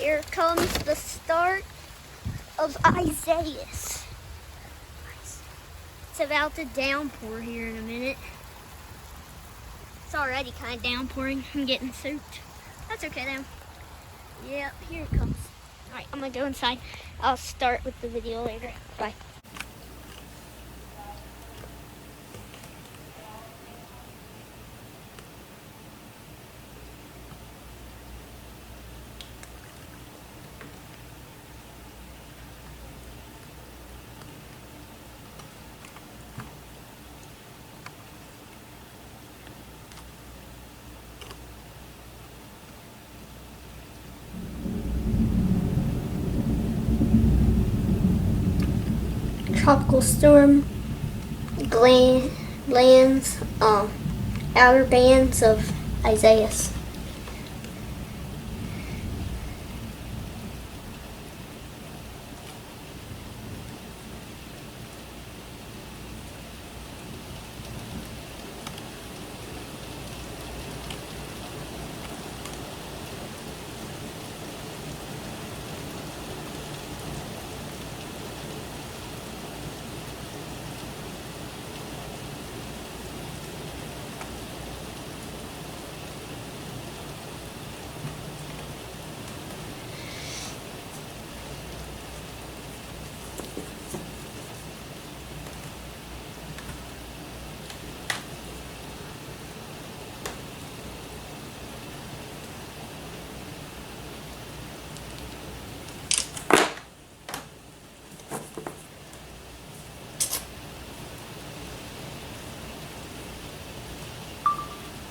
Here comes the start of Isaias. It's about to downpour here in a minute. It's already kind of downpouring. I'm getting soaked. That's okay though. Yeah, here it comes. Alright, I'm gonna go inside. I'll start with the video later. Bye. Tropical storm lands outer bands of Isaias.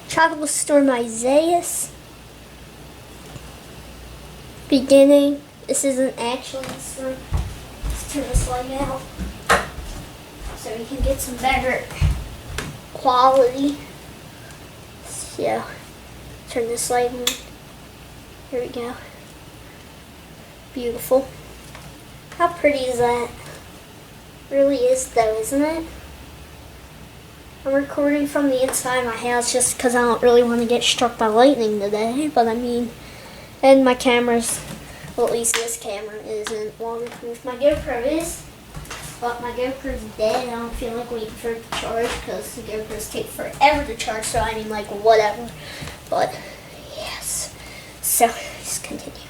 Tropical storm Isaias beginning. This isn't actually a storm. Let's turn this light out so we can get some better quality. So, turn this light on. Here we go. Beautiful. How pretty is that? Really is though, isn't it? I'm recording from the inside of my house just because I don't really want to get struck by lightning today. But I mean, and my camera's, well, at least this camera isn't waterproof. My GoPro is, but my GoPro's dead. I don't feel like waiting for it to charge because the GoPros take forever to charge. So I mean, like, whatever. But yes. So let's continue.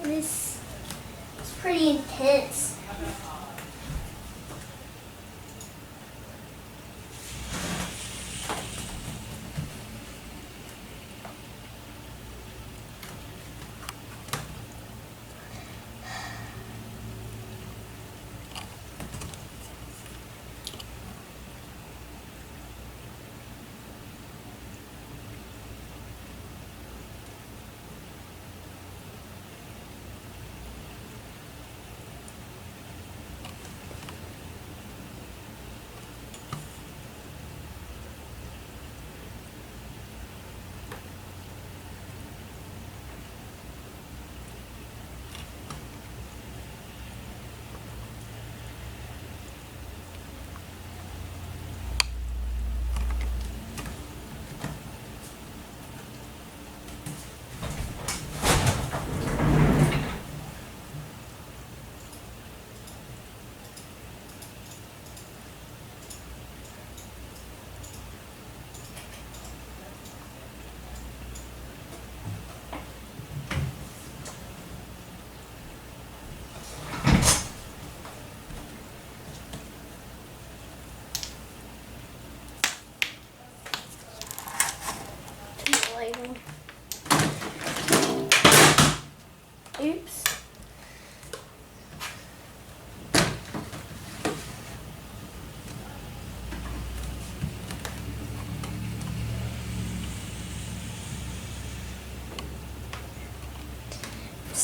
This is pretty intense.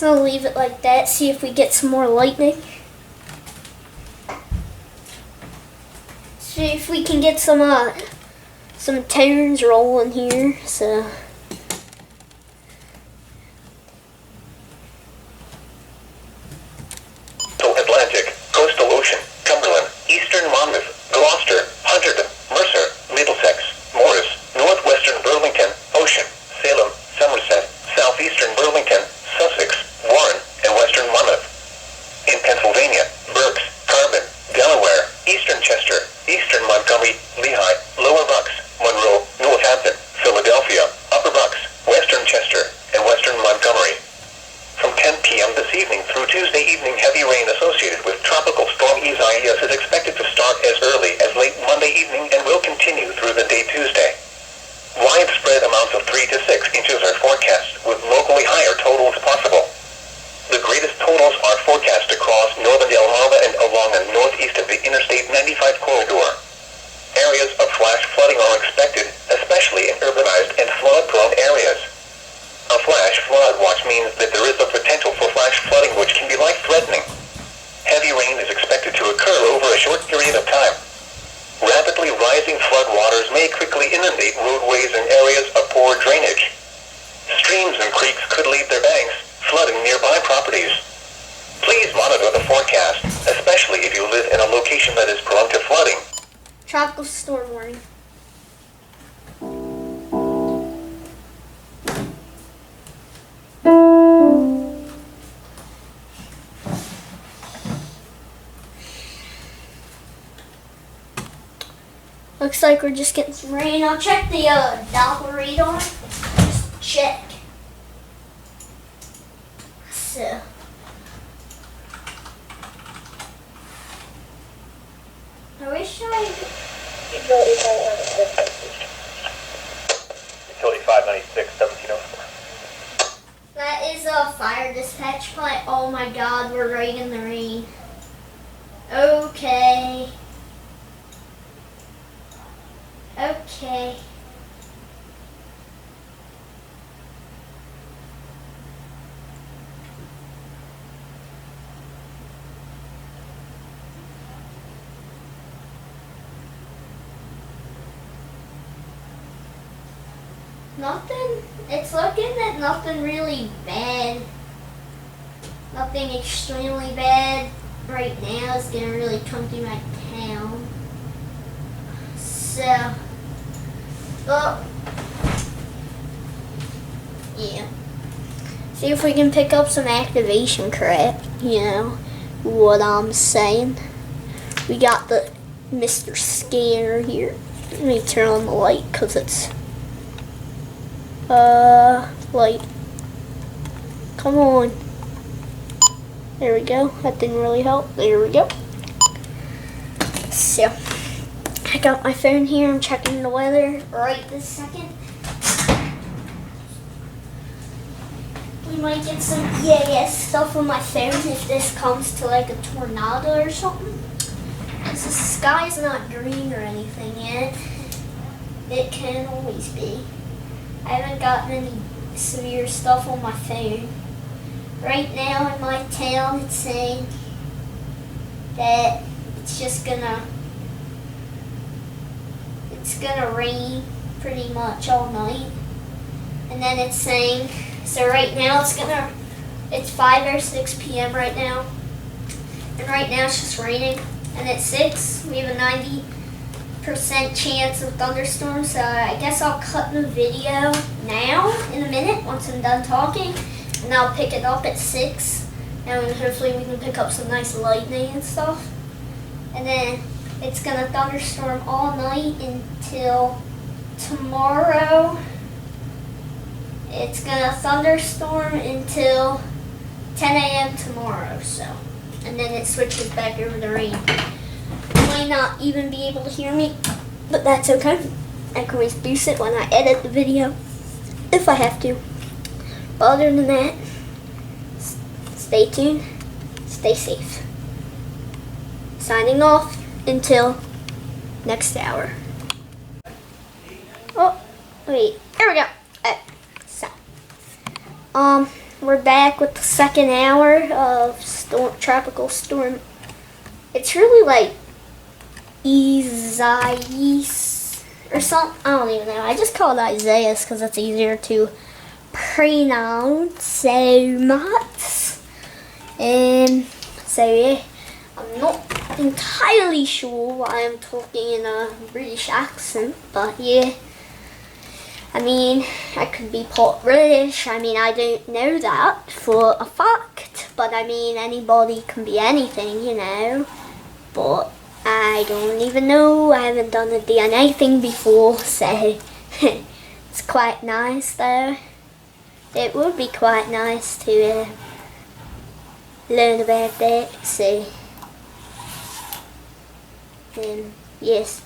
So I'll leave it like that, see if we get some more lightning. See if we can get some turns rolling here, so. Atlantic, Coastal Ocean, Cumberland, Eastern Monmouth, Gloucester, Hunterdon, Mercer, Middlesex, Morris, Northwestern Burlington, Ocean, Salem, Somerset, Southeastern Burlington, Sussex, Warren, and Western Monmouth. In Pennsylvania, Berks, Carbon, Delaware, Eastern Chester, Eastern Montgomery, Lehigh, Lower Bucks, Monroe, Northampton, Philadelphia, Upper Bucks, Western Chester, and Western Montgomery. From 10 p.m. this evening through Tuesday evening, heavy rain associated with Tropical Storm Isaias is expected to start as early as late Monday evening and will continue through the day Tuesday. Widespread amounts of 3 to 6 inches are forecast, with locally higher totals possible. The greatest totals are forecast across northern Delmarva and along the northeast of the Interstate 95 corridor. Areas of flash flooding are expected, especially in urbanized and flood-prone areas. A flash flood watch means that there is a potential for flash flooding which can be life-threatening. Heavy rain is expected to occur over a short period of time. Rapidly rising flood waters may quickly inundate roadways and areas of poor drainage. Streams and creeks could leave their banks, flooding nearby properties. Please monitor the forecast, especially if you live in a location that is prone to flooding. Tropical storm warning. Looks like we're just getting some rain. I'll check the Doppler radar. Just check. So. I wish Utility 596, 1704. That is a fire dispatch plant. Oh my god, we're right in the rain. Okay. Okay. Nothing, it's looking at nothing really bad. Nothing extremely bad right now is gonna really come through my town. So, well, yeah. See if we can pick up some activation crap, you know what I'm saying. We got the Mr. Scanner here. Let me turn on the light because it's light. Come on. There we go. That didn't really help. There we go. So, I got my phone here. I'm checking the weather right this second. We might get some EAS stuff on my phone if this comes to like a tornado or something. Because the sky's not green or anything yet. It can always be. I haven't gotten any severe stuff on my phone. Right now in my town, it's saying that it's gonna rain pretty much all night. And then it's saying, so right now it's 5 or 6 p.m. right now. And right now it's just raining. And at 6, we have a 90% chance of thunderstorms. So I guess I'll cut the video now in a minute once I'm done talking. And I'll pick it up at 6. And hopefully we can pick up some nice lightning and stuff. And then it's going to thunderstorm all night until tomorrow. It's going to thunderstorm until 10 a.m. tomorrow. So, and then it switches back over to rain. You might not even be able to hear me, but that's okay. I can always boost it when I edit the video, if I have to. But other than that, stay tuned, stay safe. Signing off until next hour. Oh, wait, there we go. So, we're back with the second hour of tropical storm. It's really like Isaias or something. I don't even know. I just call it Isaias because it's easier to pronounce so much. And so yeah, I'm not entirely sure why I'm talking in a British accent, but yeah. I mean, I could be part British. I mean, I don't know that for a fact, but I mean, anybody can be anything, you know. But I don't even know. I haven't done the DNA thing before, so it's quite nice though. It would be quite nice to learn about that, so. Yes.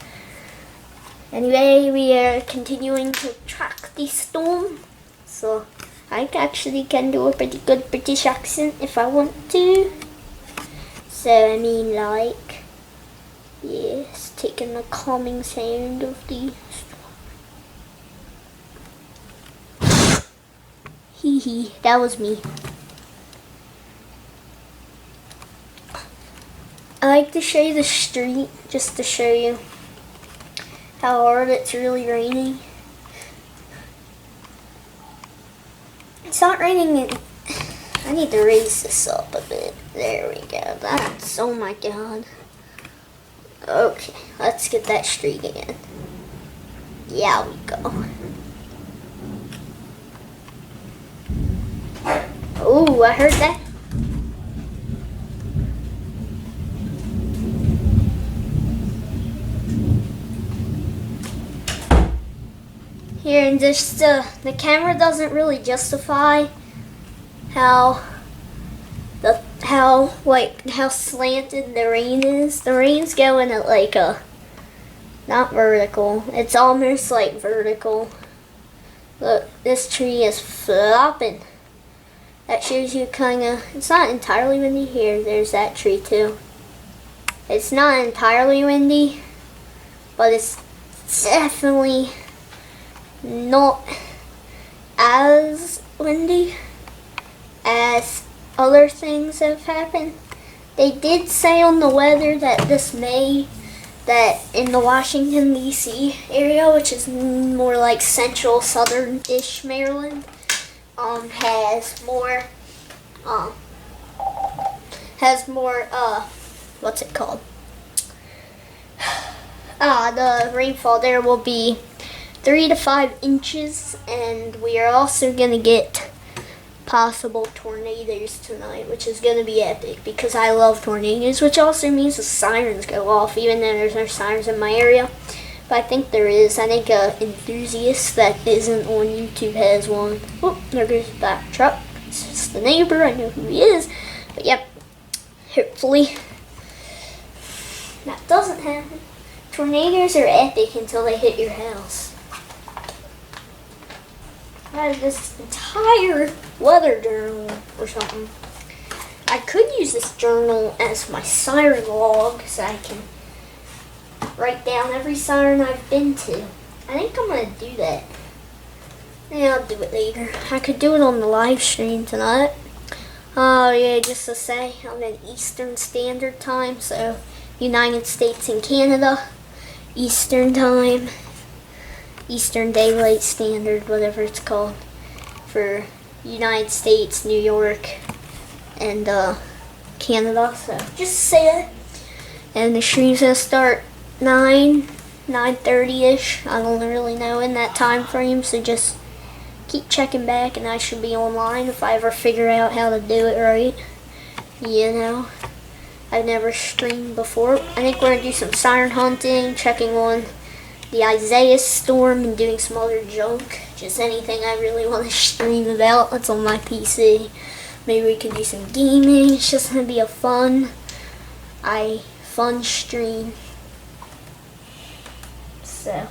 Anyway, we are continuing to track the storm, so I actually can do a pretty good British accent if I want to. So I mean, like, yes, taking the calming sound of the storm. Hee hee, that was me. I like to show you the street just to show you how hard it's really raining. It's not raining. I need to raise this up a bit. There we go. That's, oh my god. Okay, let's get that street again. Yeah, we go. Oh, I heard that. Here, and just the camera doesn't really justify how slanted the rain is. The rain's going at like not vertical. It's almost like vertical. Look, this tree is flopping. That shows you it's not entirely windy. Here, there's that tree too. It's not entirely windy, but it's definitely not as windy as other things have happened. They did say on the weather that this May, that in the Washington D.C. area, which is more like central southern-ish Maryland, has more what's it called? The rainfall there will be 3 to 5 inches, and we are also going to get possible tornadoes tonight, which is going to be epic because I love tornadoes, which also means the sirens go off, even though there's no sirens in my area. But I think there is. I think an enthusiast that isn't on YouTube has one. Oh, there goes that truck. It's just the neighbor. I know who he is. But yep, hopefully that doesn't happen. Tornadoes are epic until they hit your house. I have this entire weather journal or something. I could use this journal as my siren log so I can write down every siren I've been to. I think I'm going to do that. Yeah, I'll do it later. I could do it on the live stream tonight. Oh yeah, just to say, I'm in Eastern Standard Time, so United States and Canada, Eastern Time. Eastern Daylight Standard, whatever it's called, for United States, New York, and Canada. So just say it. And the stream's gonna start 9:30ish. I don't really know in that time frame. So just keep checking back, and I should be online if I ever figure out how to do it right. You know, I've never streamed before. I think we're gonna do some siren hunting, checking on the Isaias storm, and doing some other junk. Just anything I really want to stream about that's on my PC. Maybe we can do some gaming. It's just gonna be a fun stream. So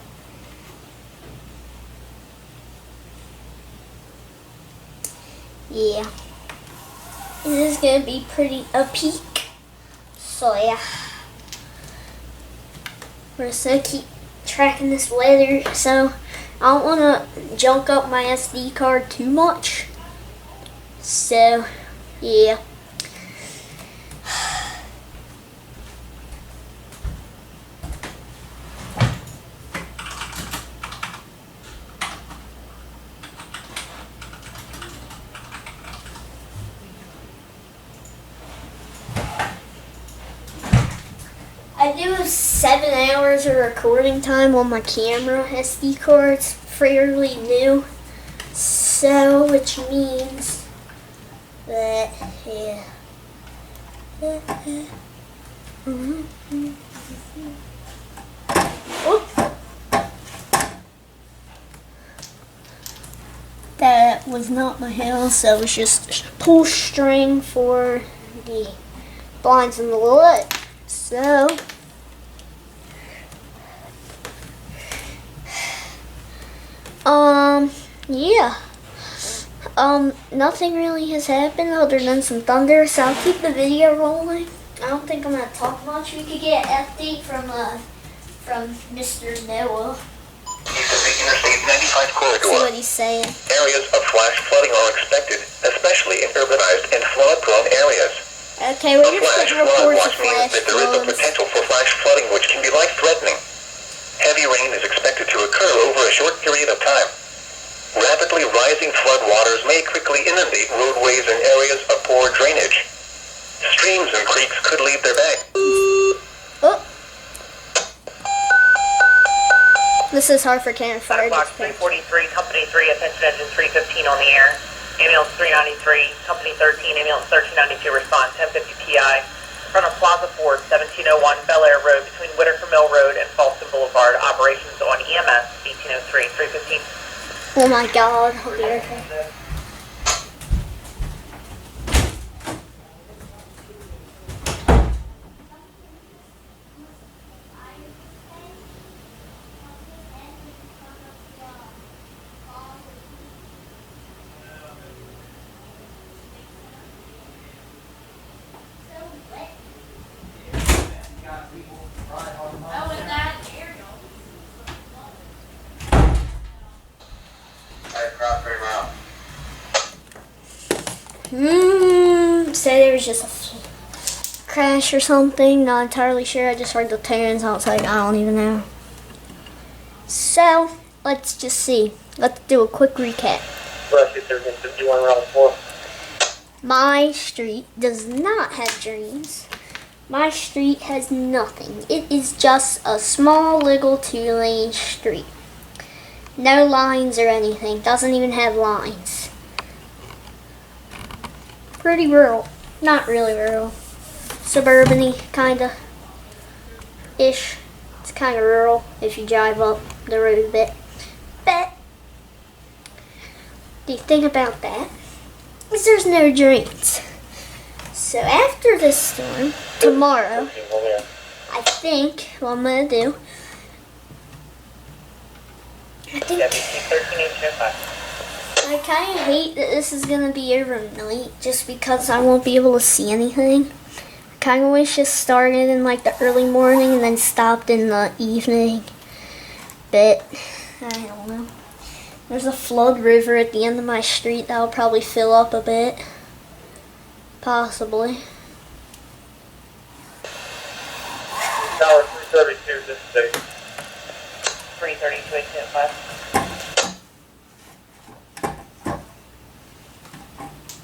yeah, this is gonna be pretty a peak. So yeah, we're just gonna keep tracking this weather, so I don't want to junk up my SD card too much. So, yeah. I do have 7 hours of recording time on my camera. SD card's fairly new, so which means that yeah. Oh. That was not my house. That was just pull string for the blinds in the lid. So, yeah. Nothing really has happened other than some thunder, so I'll keep the video rolling. I don't think I'm gonna talk much. We could get an update from Mr. Noah. East of the Interstate 95 corridor. See what he's saying. Areas of flash flooding are expected, especially in urbanized and flood-prone areas. Okay, we're A just flash getting flood reports of watch means flash that there is the floods. potential for flash flooding, which can be life-threatening. Heavy rain is expected to occur over a short period of time. Rapidly rising flood waters may quickly inundate roadways and areas of poor drainage. Streams and creeks could leave their banks. Oh. This is Hartford County Fire Clock Dispatch. 343, Company 3, attention engine 315 on the air. Ambulance 393, Company 13, Ambulance 1392, respond 1050 PI. Front of Plaza Ford, 1701 Bel Air Road, between Whitaker Mill Road and Falston Boulevard. Operations on EMS 1803, 315. Oh my God, I'll be right back. Say there was just a crash or something. Not entirely sure. I just heard the turns. I was like, I don't even know. So let's just see. Let's do a quick recap. My street does not have drains. My street has nothing. It is just a small little 2-lane street. No lines or anything. Doesn't even have lines. Pretty rural. Not really rural. Suburban-y, kinda. Ish. It's kinda rural if you drive up the road a bit. But the thing about that is there's no drains. So after this storm, tomorrow, I think what I'm gonna do, I kind of hate that this is going to be overnight just because I won't be able to see anything. I kind of wish it started in like the early morning and then stopped in the evening. But, I don't know. There's a flood river at the end of my street that'll probably fill up a bit. Possibly. Tower 332, this is 332, 825.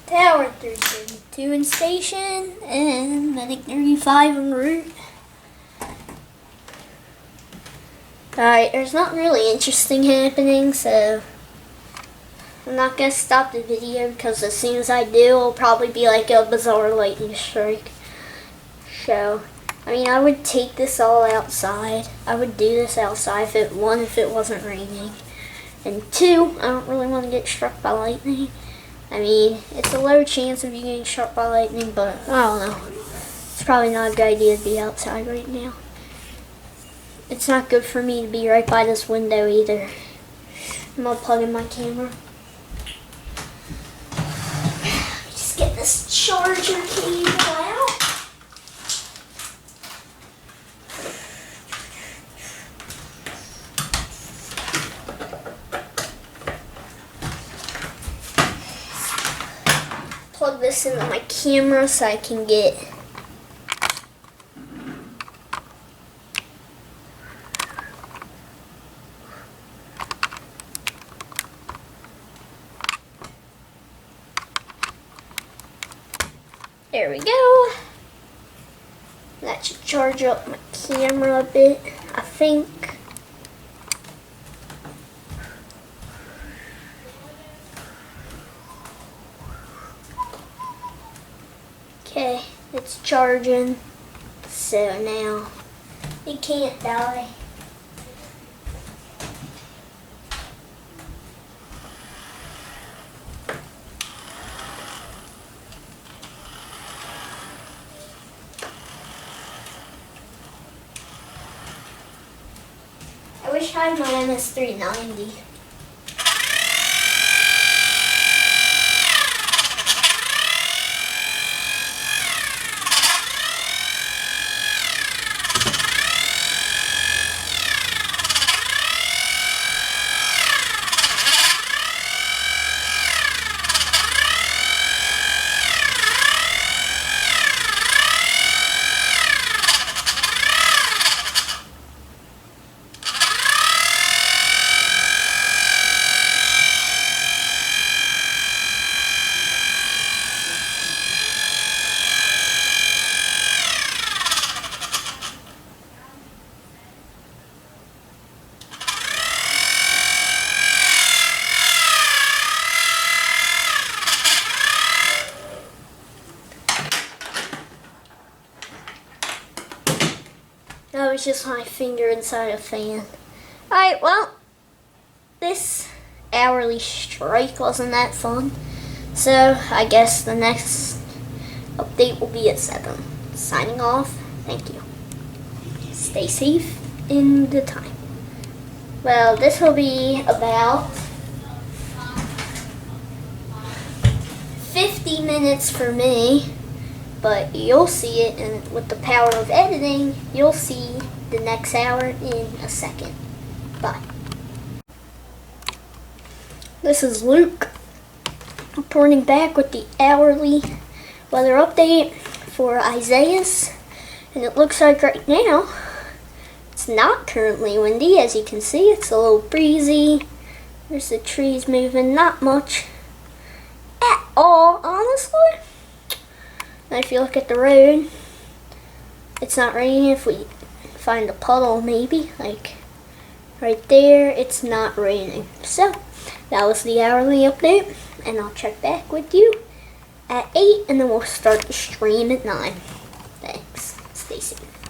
Tower 332 in station and Medic 35 en route. Alright, there's not really interesting happening, so I'm not going to stop the video because as soon as I do, it'll probably be like a bizarre lightning strike. So, I mean, I would take this all outside. I would do this outside if it wasn't raining. And 2, I don't really want to get struck by lightning. I mean, it's a low chance of you getting struck by lightning, but I don't know. It's probably not a good idea to be outside right now. It's not good for me to be right by this window either. I'm gonna plug in my camera. Just get this charger cable out. this into my camera so I can get there we go. That should charge up my camera a bit, I think. Okay, it's charging. So now it can't die. I wish I had my MS390. That was just my finger inside a fan. Alright, well, this hourly strike wasn't that fun. So, I guess the next update will be at 7. Signing off. Thank you. Stay safe in the time. Well, this will be about 50 minutes for me. But you'll see it, and with the power of editing, you'll see the next hour in a second. Bye. This is Luke, reporting back with the hourly weather update for Isaias. And it looks like right now, it's not currently windy. As you can see, it's a little breezy. There's the trees moving, not much at all, honestly. If you look at the road, it's not raining. If we find a puddle, maybe, like right there, it's not raining. So, that was the hourly update, and I'll check back with you at 8, and then we'll start the stream at 9. Thanks. Stay safe.